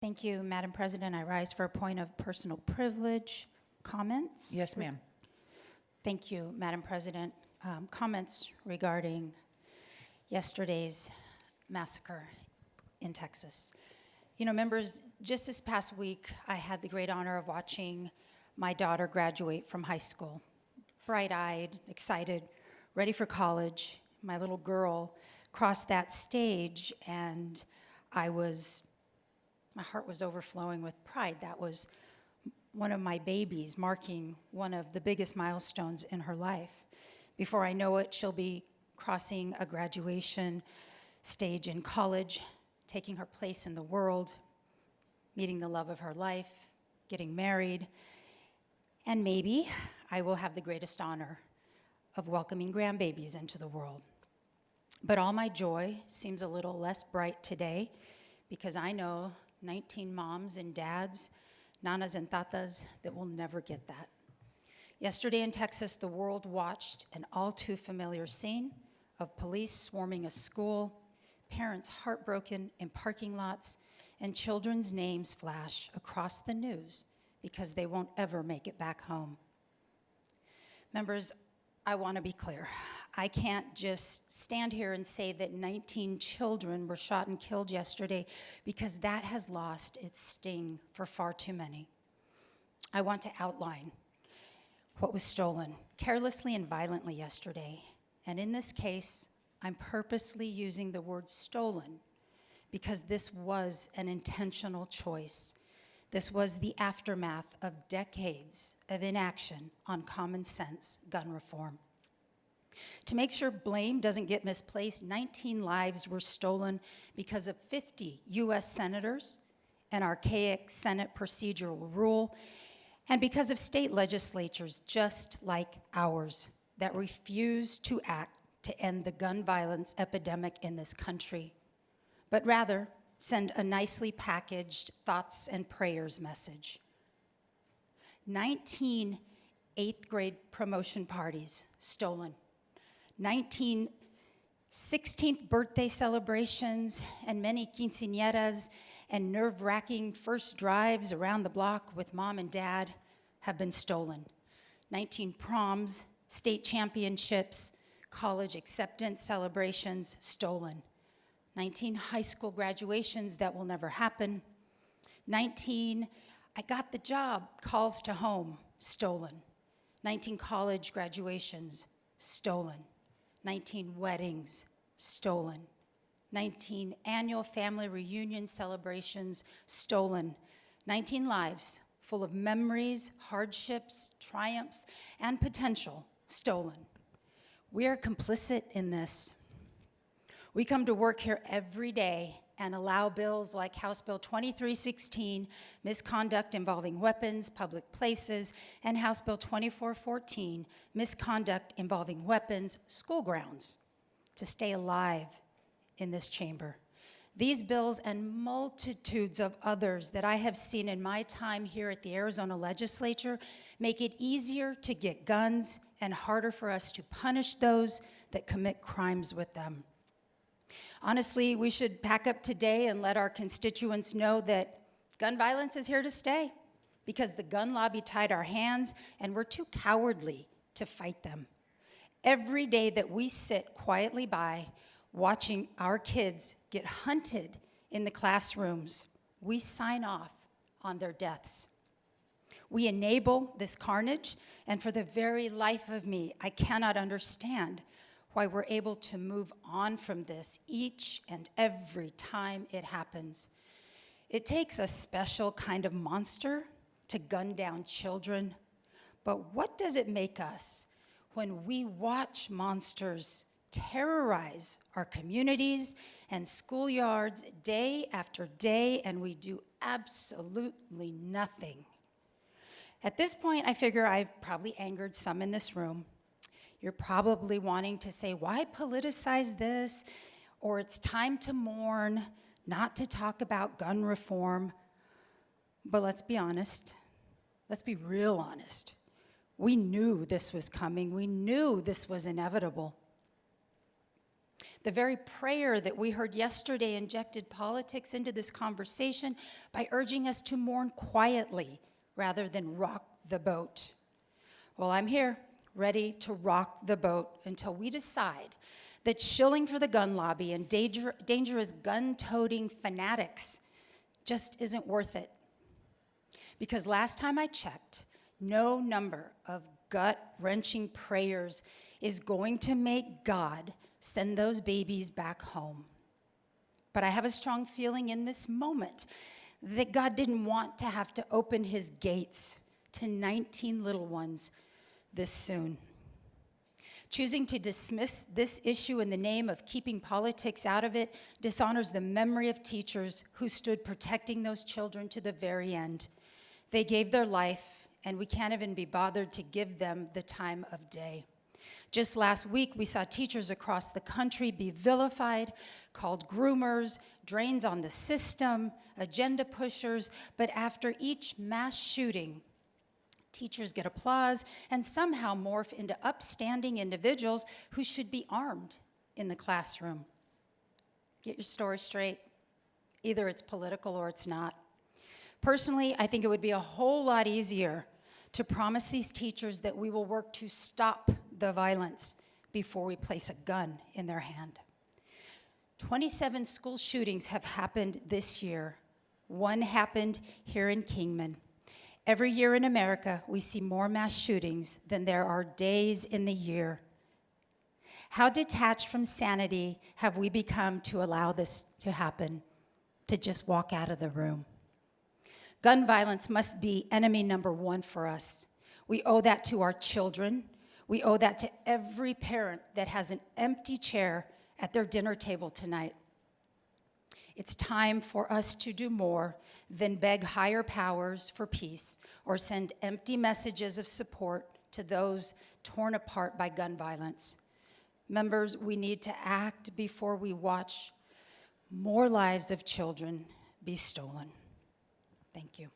Thank you, Madam President. I rise for a point of personal privilege. Comments? Yes, ma'am. Thank you, Madam President. Comments regarding yesterday's massacre in Texas. You know, members, just this past week, I had the great honor of watching my daughter graduate from high school. Bright-eyed, excited, ready for college. My little girl crossed that stage, and my heart was overflowing with pride. That was one of my babies, marking one of the biggest milestones in her life. Before I know it, she'll be crossing a graduation stage in college, taking her place in the world, meeting the love of her life, getting married, and maybe I will have the greatest honor of welcoming grandbabies into the world. But all my joy seems a little less bright today because I know 19 moms and dads, nanas and tatas, that will never get that. Yesterday in Texas, the world watched an all too familiar scene of police swarming a school, parents heartbroken in parking lots, and children's names flash across the news because they won't ever make it back home. Members, I want to be clear. I can't just stand here and say that 19 children were shot and killed yesterday because that has lost its sting for far too many. I want to outline what was stolen carelessly and violently yesterday. And in this case, I'm purposely using the word stolen because this was an intentional choice. This was the aftermath of decades of inaction on common sense gun reform. To make sure blame doesn't get misplaced, 19 lives were stolen because of 50 U.S. senators, an archaic Senate procedural rule, and because of state legislatures just like ours that refuse to act to end the gun violence epidemic in this country, but rather send a nicely packaged thoughts and prayers message. 19 eighth grade promotion parties stolen. 19 16th birthday celebrations and many quinceañeras and nerve-wracking first drives around the block with mom and dad have been stolen. 19 proms, state championships, college acceptance celebrations stolen. 19 high school graduations that will never happen. 19 I got the job calls to home stolen. 19 college graduations stolen. 19 weddings stolen. 19 annual family reunion celebrations stolen. 19 lives full of memories, hardships, triumphs, and potential stolen. We are complicit in this. We come to work here every day and allow bills like House Bill 2316, misconduct involving weapons, public places, and House Bill 2414, misconduct involving weapons, school grounds, to stay alive in this chamber. These bills and multitudes of others that I have seen in my time here at the Arizona legislature make it easier to get guns and harder for us to punish those that commit crimes with them. Honestly, we should pack up today and let our constituents know that gun violence is here to stay because the gun lobby tied our hands and we're too cowardly to fight them. Every day that we sit quietly by watching our kids get hunted in the classrooms, we sign off on their deaths. We enable this carnage, and for the very life of me, I cannot understand why we're able to move on from this each and every time it happens. It takes a special kind of monster to gun down children, but what does it make us when we watch monsters terrorize our communities and schoolyards day after day and we do absolutely nothing? At this point, I figure I've probably angered some in this room. You're probably wanting to say, why politicize this? Or it's time to mourn, not to talk about gun reform. But let's be honest. Let's be real honest. We knew this was coming. We knew this was inevitable. The very prayer that we heard yesterday injected politics into this conversation by urging us to mourn quietly rather than rock the boat. Well, I'm here, ready to rock the boat until we decide that shilling for the gun lobby and dangerous gun-toting fanatics just isn't worth it. Because last time I checked, no number of gut-wrenching prayers is going to make God send those babies back home. But I have a strong feeling in this moment that God didn't want to have to open his gates to 19 little ones this soon. Choosing to dismiss this issue in the name of keeping politics out of it dishonors the memory of teachers who stood protecting those children to the very end. They gave their life, and we can't even be bothered to give them the time of day. Just last week, we saw teachers across the country be vilified, called groomers, drains on the system, agenda pushers, but after each mass shooting, teachers get applause and somehow morph into upstanding individuals who should be armed in the classroom. Get your story straight. Either it's political or it's not. Personally, I think it would be a whole lot easier to promise these teachers that we will work to stop the violence before we place a gun in their hand. 27 school shootings have happened this year. One happened here in Kingman. Every year in America, we see more mass shootings than there are days in the year. How detached from sanity have we become to allow this to happen, to just walk out of the room? Gun violence must be enemy number one for us. We owe that to our children. We owe that to every parent that has an empty chair at their dinner table tonight. It's time for us to do more than beg higher powers for peace or send empty messages of support to those torn apart by gun violence. Members, we need to act before we watch more lives of children be stolen. Thank you.